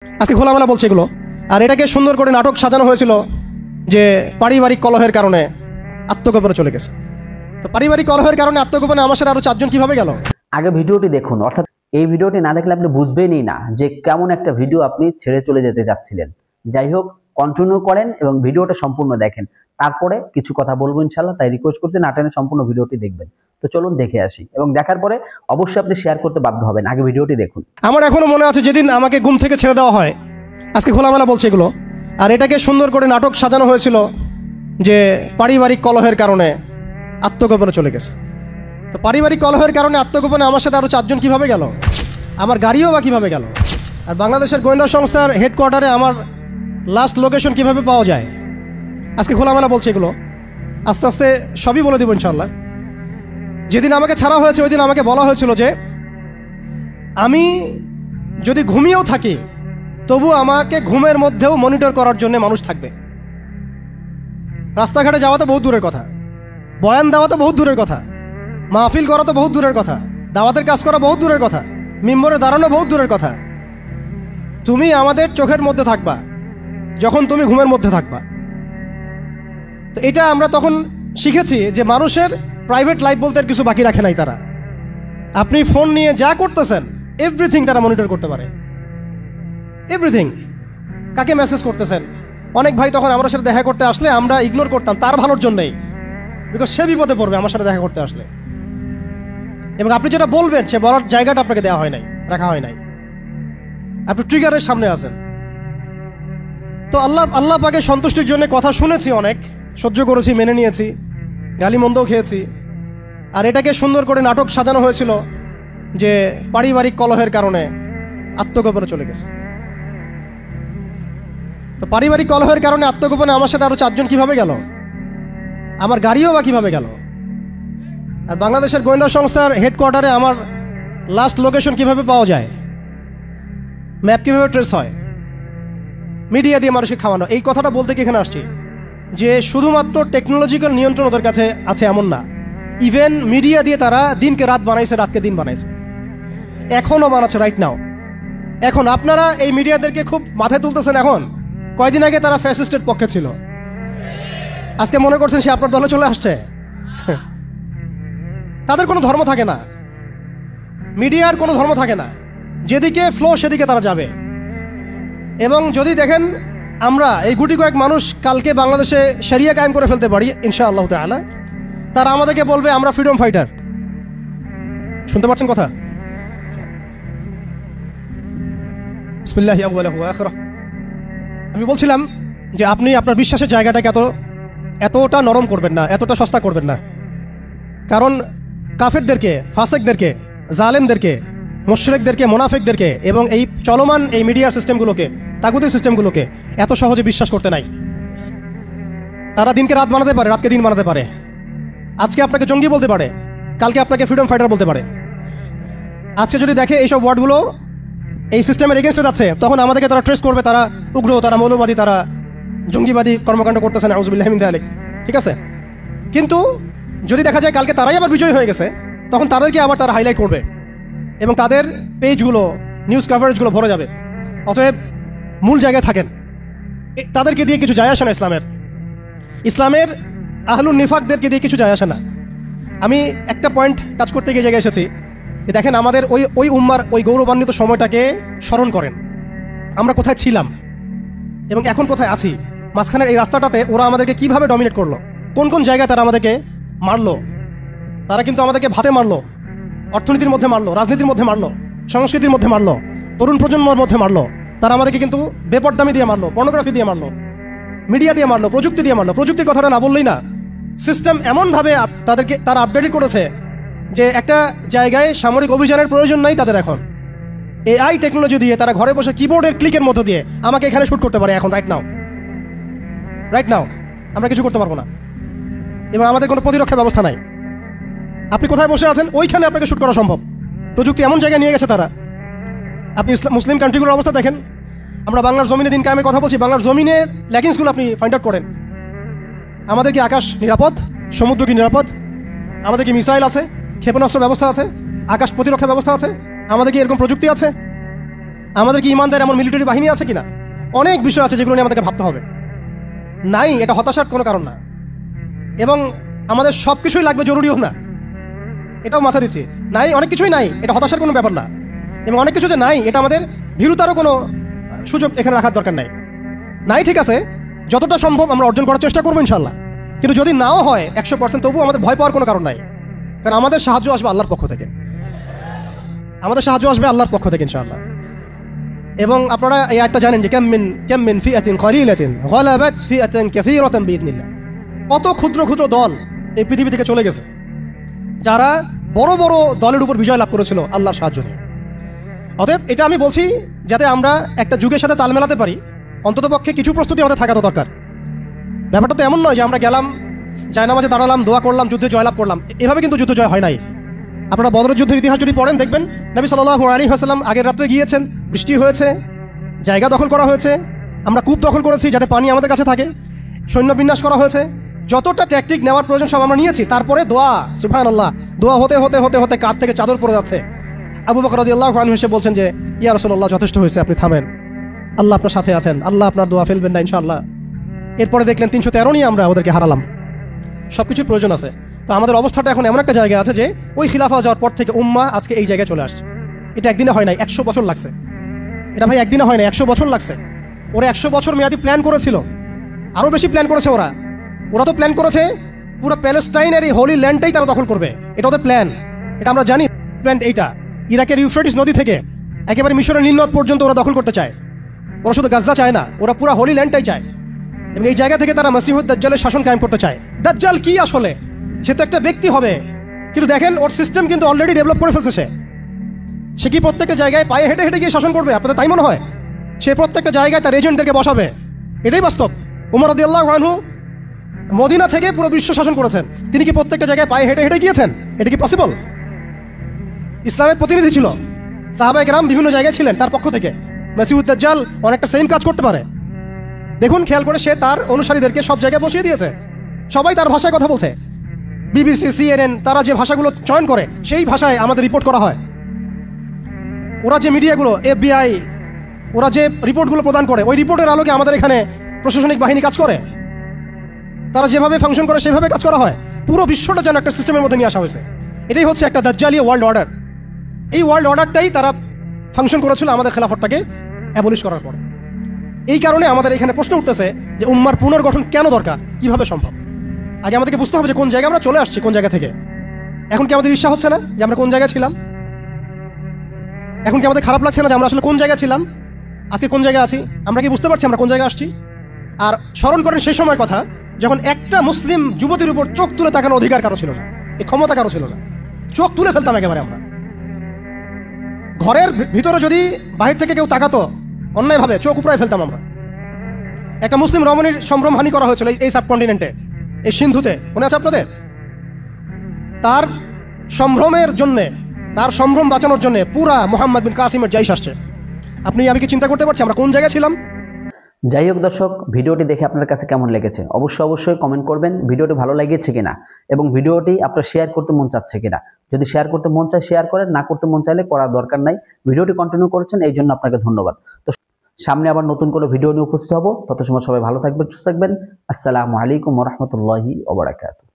আজকে খোলামেলা বলছে এগুলো। আর এটাকে সুন্দর করে নাটক সাজানো হয়েছিল যে পারিবারিক কলহের কারণে আত্মগোপনে চলে গেছে। তো পারিবারিক কলহের কারণে আত্মগোপনে আমার সাথে আরো 4 জন কিভাবে গেল? আগে ভিডিওটি দেখুন, অর্থাৎ এই ভিডিওটি না দেখলে আপনি বুঝবেনই না যে কেমন একটা ভিডিও আপনি ছেড়ে চলে যেতে যাচ্ছিলেন। যাই হোক, কন্টিনিউ করেন এবং ভিডিওটা সম্পূর্ণ দেখেন, তারপরে কিছু কথা বলবো ইনশাআল্লাহ। তাই রিকোয়েস্ট করছি না টেনে সম্পূর্ণ ভিডিওটি দেখবেন। তো চলুন দেখে আসি, এবং দেখার পরে অবশ্যই আপনি শেয়ার করতে বাধ্য হবেন। আগে ভিডিওটি দেখুন। আমার এখনো মনে আছে যেদিন আমাকে ঘুম থেকে ছেড়ে দেওয়া হয়। আজকে খোলামেলা বলছে এগুলো। আর এটাকে সুন্দর করে নাটক সাজানো হয়েছিল যে পারিবারিক কলহের কারণে আত্মগোপনে চলে গেছে। তো পারিবারিক কলহের কারণে আত্মগোপনে আমার সাথে আরো 4 জন কিভাবে গেল? আমার গাড়িও বা কিভাবে গেল? আর বাংলাদেশের গোয়েন্দা সংস্থার হেডকোয়ার্টারে আমার লাস্ট লোকেশন কিভাবে পাওয়া যায়? আজকে খোলামেলা বলছে এগুলো। আস্তে আস্তে সবই বলে দেবো ইনশাল্লাহ। যেদিন আমাকে ছাড়া হয়েছে ওই দিন আমাকে বলা হয়েছিল যে আমি যদি ঘুমিয়েও থাকি তবু আমাকে ঘুমের মধ্যেও মনিটর করার জন্য মানুষ থাকবে। রাস্তাঘাটে যাওয়া তো বহুত দূরের কথা, বয়ান দেওয়া তো বহুত দূরের কথা, মাহফিল করা তো বহুত দূরের কথা, দাওয়াতের কাজ করা বহুত দূরের কথা, মিম্বরে দাঁড়ানো বহুত দূরের কথা। তুমি আমাদের চোখের মধ্যে থাকবা যখন তুমি ঘুমের মধ্যে থাকবা। তো এটা আমরা তখন শিখেছি যে মানুষের প্রাইভেট লাইফ বলতে আর কিছু বাকি রাখে নাই তারা। আপনি ফোন নিয়ে যা করতেছেন এভরিথিং তারা মনিটর করতে পারে, এভরিথিং। কাকে মেসেজ করতেছেন? অনেক ভাই তখন আমার সাথে দেখা করতে আসলে আমরা ইগনোর করতাম তার ভালোর জন্যই, বিকজ সে বিপদে পড়বে আমার সাথে দেখা করতে আসলে। এবং আপনি যেটা বলবেন সে বলার জায়গাটা আপনাকে দেওয়া হয় নাই, রাখা হয় নাই, আপনি ট্রিগারের সামনে আছেন। তো আল্লাহ পাকে সন্তুষ্টির জন্য কথা শুনেছি, অনেক সহ্য করেছি, মেনে নিয়েছি, গালি মন্দও খেয়েছি। আর এটাকে সুন্দর করে নাটক সাজানো হয়েছিল যে পারিবারিক কলহের কারণে আত্মগোপনে চলে গেছে। তো পারিবারিক কলহের কারণে আত্মগোপনে আমার সাথে আরো 4 জন কিভাবে গেল? আমার গাড়িও বা কিভাবে গেল? আর বাংলাদেশের গোয়েন্দা সংস্থার হেডকোয়ার্টারে আমার লাস্ট লোকেশন কিভাবে পাওয়া যায়? ম্যাপ কিভাবে ট্রেস হয়? মিডিয়া দিয়ে মানুষকে খাওয়ানো। এই কথাটা বলতে কি এখানে আসছি যে শুধুমাত্র টেকনোলজিক্যাল নিয়ন্ত্রণ ওদের কাছে আছে এমন না, ইভেন মিডিয়া দিয়ে তারা দিনকে রাত বানাইছে, রাতকে দিন বানাইছে, এখনো বানাচ্ছে রাইট নাও। এখন আপনারা এই মিডিয়াদেরকে খুব মাথায় তুলতেছেন। এখন কয়দিন আগে তারা ফ্যাসিস্টের পক্ষে ছিল, আজকে মনে করছেন সে আপনার দলে চলে আসছে। তাদের কোনো ধর্ম থাকে না, মিডিয়ার কোনো ধর্ম থাকে না, যেদিকে ফ্লো সেদিকে তারা যাবে। এবং যদি দেখেন আমরা এই গুটি কয়েক মানুষ কালকে বাংলাদেশে শরিয়া কায়েম করে ফেলতে পারি ইনশাআল্লাহ তাআলা, তারা আমাদেরকে বলবে আমরা ফ্রিডম ফাইটার। শুনতে পাচ্ছেন কথা? বিসমিল্লাহি আউয়ালাহু ওয়া আখিরাহ। আমি বলছিলাম যে আপনি আপনার বিশ্বাসের জায়গাটাকে এতটা নরম করবেন না, এতটা সস্তা করবেন না। কারণ কাফেরদেরকে, ফাসেকদেরকে, জালেমদেরকে, মুশরিকদেরকে, মুনাফিকদেরকে এবং এই চলমান এই মিডিয়া সিস্টেমগুলোকে, তাগুতি সিস্টেমগুলোকে এত সহজে বিশ্বাস করতে নাই। তারা দিনকে রাত বানাতে পারে, রাতকে দিন বানাতে পারে। আজকে আপনাকে জঙ্গি বলতে পারে, কালকে আপনাকে ফ্রিডম ফাইটার বলতে পারে। আজকে যদি দেখে এইসব ওয়ার্ডগুলো এই সিস্টেমের এগেনস্টে যাচ্ছে, তখন আমাদেরকে তারা ট্রেস করবে, তারা উগ্র, তারা মৌলবাদী, তারা জঙ্গিবাদী কর্মকাণ্ড করতেছে, নাউযুবিল্লাহি মিন যালিক। ঠিক আছে? কিন্তু যদি দেখা যায় কালকে তারাই আবার বিজয় হয়ে গেছে, তখন তাদেরকে আবার তারা হাইলাইট করবে এবং তাদের পেজগুলো, নিউজ কাভারেজগুলো ভরে যাবে। অতএব মূল জায়গায় থাকেন, তাদেরকে দিয়ে কিছু যায় আসে না। ইসলামের আহলুন নিফাকদেরকে দিয়ে কিছু যায় আসে না। আমি একটা পয়েন্ট টাচ করতে গিয়ে জায়গায় এসেছি। দেখেন আমাদের ওই উম্মার ওই গৌরবান্বিত সময়টাকে স্মরণ করেন, আমরা কোথায় ছিলাম এবং এখন কোথায় আছি। মাঝখানের এই রাস্তাটাতে ওরা আমাদেরকে কিভাবে ডমিনেট করলো, কোন কোন জায়গায় তারা আমাদেরকে মারলো। তারা কিন্তু আমাদেরকে ভাতে মারলো, অর্থনীতির মধ্যে মারলো, রাজনীতির মধ্যে মারলো, সংস্কৃতির মধ্যে মারলো, তরুণ প্রজন্মের মধ্যে মারলো। তারা আমাদেরকে কিন্তু বেপরদামি দিয়ে মারলো, পর্নোগ্রাফি দিয়ে মারলো, মিডিয়া দিয়ে মারলো, প্রযুক্তি দিয়ে মারলো। প্রযুক্তির কথাটা না বললেই না, সিস্টেম এমনভাবে তারা আপডেট করেছে যে একটা জায়গায় সামরিক অভিযানের প্রয়োজন নাই তাদের। এখন এআই টেকনোলজি দিয়ে তারা ঘরে বসে কিবোর্ডের ক্লিকের মধ্য দিয়ে আমাকে এখানে শুট করতে পারে। এখন রাইট নাও আমরা কিছু করতে পারবো না এবং আমাদের কোনো প্রতিরক্ষা ব্যবস্থা নাই। আপনি কোথায় বসে আছেন ওইখানে আপনাকে শুট করা সম্ভব। প্রযুক্তি এমন জায়গায় নিয়ে গেছে তারা। আপনি মুসলিম কান্ট্রিগুলোর অবস্থা দেখেন। আমরা বাংলার জমিনে দিন কায়েমের কথা বলছি, বাংলার জমিনের ল্যাকিংসগুলো আপনি ফাইন্ড আউট করেন। আমাদের কি আকাশ নিরাপদ? সমুদ্র কি নিরাপদ? আমাদের কি মিসাইল আছে, ক্ষেপণাস্ত্র ব্যবস্থা আছে, আকাশ প্রতিরক্ষা ব্যবস্থা আছে? আমাদের কি এরকম প্রযুক্তি আছে? আমাদের কি ইমানদার এমন মিলিটারি বাহিনী আছে কিনা? অনেক বিষয় আছে যেগুলো নিয়ে আমাদেরকে ভাবতে হবে। নাই, এটা হতাশার কোনো কারণ না। এবং আমাদের সব কিছুই লাগবে জরুরিও না, এটাও মাথা দিচ্ছি। নাই, অনেক কিছুই নাই, এটা হতাশার কোনো ব্যাপার না। এবং অনেক কিছু যে নাই, এটা আমাদের ভীরুতারও কোনো সুযোগ এখানে রাখার দরকার নাই। নাই, ঠিক আছে, যতটা সম্ভব আমরা অর্জন করার চেষ্টা করবো ইনশাল্লাহ। কিন্তু যদি নাও হয় 100%, তবুও আমাদের ভয় পাওয়ার কোনো কারণ নাই। কারণ আমাদের সাহায্য আসবে আল্লাহর পক্ষ থেকে, আমাদের সাহায্য আসবে আল্লাহর পক্ষ থেকে ইনশাআল্লাহ। এবং আপনারা এই আয়াতটা জানেন যে কাম মিন ফিআতিন কলিলাতিন গালাবাত ফিআতান কাসীরাতান বিইذনিল্লাহ। কত ক্ষুদ্র ক্ষুদ্র দল এই পৃথিবী থেকে চলে গেছে, যারা বড় বড় দলের উপর বিজয় লাভ করেছিল আল্লাহর সাহায্য নিয়ে। অতএব এটা আমি বলছি যাতে আমরা একটা যুগের সাথে তাল মেলাতে পারি, অন্ততপক্ষে কিছু প্রস্তুতি আমাদের থাকা তো দরকার। ব্যাপারটা তো এমন নয় যে আমরা গেলাম, জায়নামাজে দাঁড়ালাম, দোয়া করলাম, যুদ্ধে জয়লাভ করলাম। এভাবে কিন্তু যুদ্ধ জয় হয় নাই। আপনারা বদরের যুদ্ধের ইতিহাস যদি পড়েন, দেখবেন নবী সাল্লাল্লাহু আলাইহি ওয়াসাল্লাম আগের রাত্রে গিয়েছেন, বৃষ্টি হয়েছে, জায়গা দখল করা হয়েছে, আমরা কূপ দখল করেছি যাতে পানি আমাদের কাছে থাকে, সৈন্য বিন্যাস করা হয়েছে, যতটা ট্যাকটিক নেওয়ার প্রয়োজন সব আমরা নিয়েছি। তারপরে দোয়া, সুবহানাল্লাহ, দোয়া হতে হতে হতে হতে কাঁধ থেকে চাদর পড়ে যাচ্ছে। আবু বকর রাদিয়াল্লাহু আনহু এসে বলছেন যে, ইয়া রাসূলুল্লাহ, যথেষ্ট হয়েছে, আপনি থামেন, আল্লাহ আপনার সাথে আছেন, আল্লাহ আপনার দোয়া ফেলবেন না ইনশাআল্লাহ। এরপরে দেখলেন 313 নিয়ে আমরা ওদেরকে হারালাম। সব কিছুর প্রয়োজন আছে। তো আমাদের অবস্থাটা এখন এমন একটা জায়গায় আছে যে ওই খিলাফা যাওয়ার পর থেকে উম্মাহ আজকে এই জায়গায় চলে আসছে। এটা একদিনে হয় নাই, 100 বছর লাগছে। এটা ভাই একদিনে হয় নাই, 100 বছর লাগছে। ওরা 100 বছর মেয়াদি প্ল্যান করেছিল, আরও বেশি প্ল্যান করেছে। ওরা তো প্ল্যান করেছে পুরো প্যালেস্টাইনের এই হোলি ল্যান্ডটাই তারা দখল করবে। এটা ওদের প্ল্যান, এটা আমরা জানি। প্ল্যান এইটা ইরাকের ইউফ্রেটিস নদী থেকে একেবারে মিশরের নীলনদ পর্যন্ত ওরা দখল করতে চায়। ওরা শুধু গাজা চায় না, ওরা পুরো হোলি ল্যান্ডটাই চায়। এবং এই জায়গা থেকে তারা মাসিহুদ দাজ্জালের শাসন কায়েম করতে চায়। দাজ্জাল কি আসলে? সে তো একটা ব্যক্তি হবে, কিন্তু দেখেন ওর সিস্টেম কিন্তু অলরেডি ডেভেলপ করে ফেলছে। সে কি প্রত্যেকটা জায়গায় পায়ে হেঁটে হেঁটে গিয়ে শাসন করবে? আপনাদের তাই মনে হয়? সে প্রত্যেকটা জায়গায় তার এজেন্টদেরকে বসাবে। এটাই বাস্তব। উমর রাদিয়াল্লাহু আনহু মদিনা থেকে পুরো বিশ্ব শাসন করেছেন। তিনি কি প্রত্যেকটা জায়গায় পায়ে হেঁটে হেঁটে গিয়েছেন? এটা কি পসিবল? ইসলামের প্রতিনিধি ছিল, সাহাবায়ে কেরাম বিভিন্ন জায়গায় ছিলেন তার পক্ষ থেকে। মাসিহুদ দাজ্জাল অনেকটা সেম কাজ করতে পারে। দেখুন, খেয়াল করে, সে তার অনুসারীদেরকে সব জায়গায় বসিয়ে দিয়েছে। সবাই তার ভাষায় কথা বলছে। বিবিসি, CNN, তারা যে ভাষাগুলো চয়ন করে সেই ভাষায় আমাদের রিপোর্ট করা হয়। ওরা যে মিডিয়াগুলো, FBI, ওরা যে রিপোর্টগুলো প্রদান করে, ওই রিপোর্টের আলোকে আমাদের এখানে প্রশাসনিক বাহিনী কাজ করে। তারা যেভাবে ফাংশন করে সেভাবে কাজ করা হয়। পুরো বিশ্বটা যেন একটা সিস্টেমের মধ্যে নিয়ে আসা হয়েছে। এটাই হচ্ছে একটা দাজ্জালীয় ওয়ার্ল্ড অর্ডার। এই ওয়ার্ল্ড অর্ডারটাই তারা ফাংশন করেছিল আমাদের খেলাফতটাকে অ্যাবলিশ করার পরে। এই কারণে আমাদের এখানে প্রশ্ন উঠতেছে যে উম্মার পুনর্গঠন কেন দরকার, কিভাবে সম্ভব? আগে আমাদেরকে বুঝতে হবে যে কোন জায়গায় আমরা চলে আসছি, কোন জায়গা থেকে। এখন কি আমাদের ঈর্ষা হচ্ছে না যে আমরা কোন জায়গায় ছিলাম? এখন কি আমাদের খারাপ লাগছে না যে আমরা আসলে কোন জায়গায় ছিলাম, আজকে কোন জায়গায় আছি? আমরা কি বুঝতে পারছি আমরা কোন জায়গায় আসছি? আর স্মরণ করেন সেই সময় কথা, যখন একটা মুসলিম যুবতীর উপর চোখ তুলে তাকানোর অধিকার কারো ছিল না, এই ক্ষমতা কারো ছিল না। চোখ তুলে ফেলতাম একেবারে আমরা। ঘরের ভিতরে যদি বাহির থেকে কেউ তাকাতো অন্যায়ভাবে, চোখ উপড়ায় ফেলতাম আমরা। একটা মুসলিম রমণীর সম্ভ্রমহানি করা হয়েছিল এই সাবকন্টিনেন্টে, এই সিন্ধুতে, মনে আছে আপনাদের? তার সম্ভ্রমের জন্যে, তার সম্ভ্রম বাঁচানোর জন্য পুরা মোহাম্মদ বিন কাসিমের জাইশ আসছে। আমি কি চিন্তা করতে পারছি আমরা কোন জায়গায় ছিলাম? যাই হোক দর্শক, ভিডিওটি দেখে আপনার কাছে কেমন লেগেছে অবশ্যই কমেন্ট করবেন। ভিডিওটি ভালো লেগেছে কিনা এবং ভিডিওটি আপনার শেয়ার করতে মন চাচ্ছে কিনা। যদি শেয়ার করতে মন চায় শেয়ার করেন, না করতে মন চাইলে করার দরকার নাই। ভিডিওটি কন্টিনিউ করেছেন, এই জন্য আপনাকে ধন্যবাদ। তো সামনে আবার নতুন কোনো ভিডিও নিয়ে উপস্থিত হব। তত সময় সবাই ভালো থাকবেন, সুস্থ থাকবেন। আসসালামু আলাইকুম ওয়া রাহমাতুল্লাহি ওয়া বারাকাতুহু।